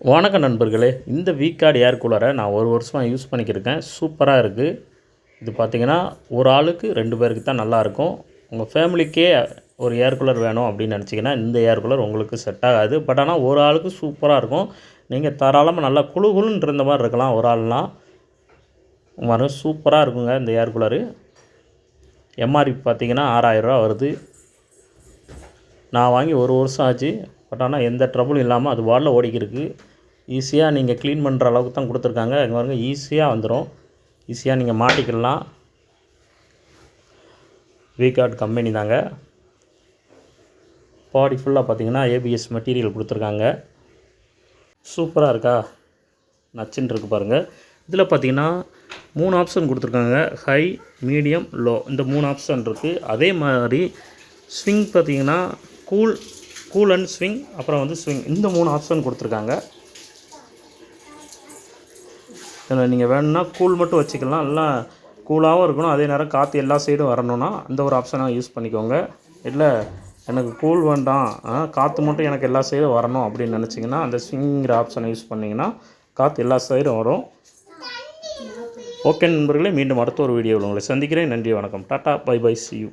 வணக்கம் நண்பர்களே. இந்த வீகார்டு ஏர் கூலரை நான் ஒரு வருஷமாக யூஸ் பண்ணிக்கிருக்கேன். சூப்பராக இருக்குது. இது பார்த்திங்கன்னா ஒரு ஆளுக்கு 2 பேருக்கு தான் நல்லாயிருக்கும். உங்கள் ஃபேமிலிக்கே ஒரு ஏர் கூலர் வேணும் அப்படின்னு நினச்சிங்கன்னா இந்த ஏர் கூலர் உங்களுக்கு செட் ஆகாது. பட் ஆனால் ஒரு ஆளுக்கு சூப்பராக இருக்கும். நீங்கள் தாராளமாக நல்லா குளு குளுன்னு இருந்த மாதிரி இருக்கலாம் ஒரு ஆள்லாம். மறு சூப்பராக இருக்குங்க இந்த ஏர் கூலரு. எம்ஆர்பி பார்த்திங்கன்னா 6000 ரூபா வருது. நான் வாங்கி ஒரு வருஷம் ஆச்சு. பட் ஆனால் எந்த ட்ரபுளும் இல்லாமல் அது வாலில் ஓடிக்கிருக்கு. ஈஸியாக நீங்கள் க்ளீன் பண்ணுற அளவுக்கு தான் கொடுத்துருக்காங்க. இங்கே பாருங்க, ஈஸியாக வந்துடும். ஈஸியாக நீங்கள் மாட்டிக்கலாம். வீகார்டு கம்பெனி தாங்க. பாடி ஃபுல்லாக பார்த்தீங்கன்னா ஏபிஎஸ் மெட்டீரியல் கொடுத்துருக்காங்க. சூப்பராக இருக்கா? நச்சுன்னு இருக்குது பாருங்கள். இதில் பார்த்தீங்கன்னா 3 ஆப்ஷன் கொடுத்துருக்காங்க. ஹை, மீடியம், லோ, இந்த 3 ஆப்ஷன் இருக்குது. அதே மாதிரி ஸ்விங் பார்த்தீங்கன்னா கூல் அண்ட் ஸ்விங், அப்புறம் வந்து ஸ்விங், இந்த 3 ஆப்ஷன் கொடுத்துருக்காங்க. இதில் நீங்கள் வேணும்னா கூல் மட்டும் வச்சுக்கலாம். இல்லை கூலாகவும் இருக்கணும், அதே நேரம் காற்று எல்லா சைடும் வரணும்னா அந்த ஒரு ஆப்ஷனாக யூஸ் பண்ணிக்கோங்க. இல்லை எனக்கு கூல் வேண்டாம், காற்று மட்டும் எனக்கு எல்லா சைடும் வரணும் அப்படின்னு நினச்சிங்கன்னா அந்த ஸ்விங்கிற ஆப்ஷனை யூஸ் பண்ணிங்கன்னா காற்று எல்லா சைடும் வரும். ஓகே நண்பர்களே, மீண்டும் அடுத்த ஒரு வீடியோவில் உங்களை சந்திக்கிறேன். நன்றி, வணக்கம், tata, bye bye, see you.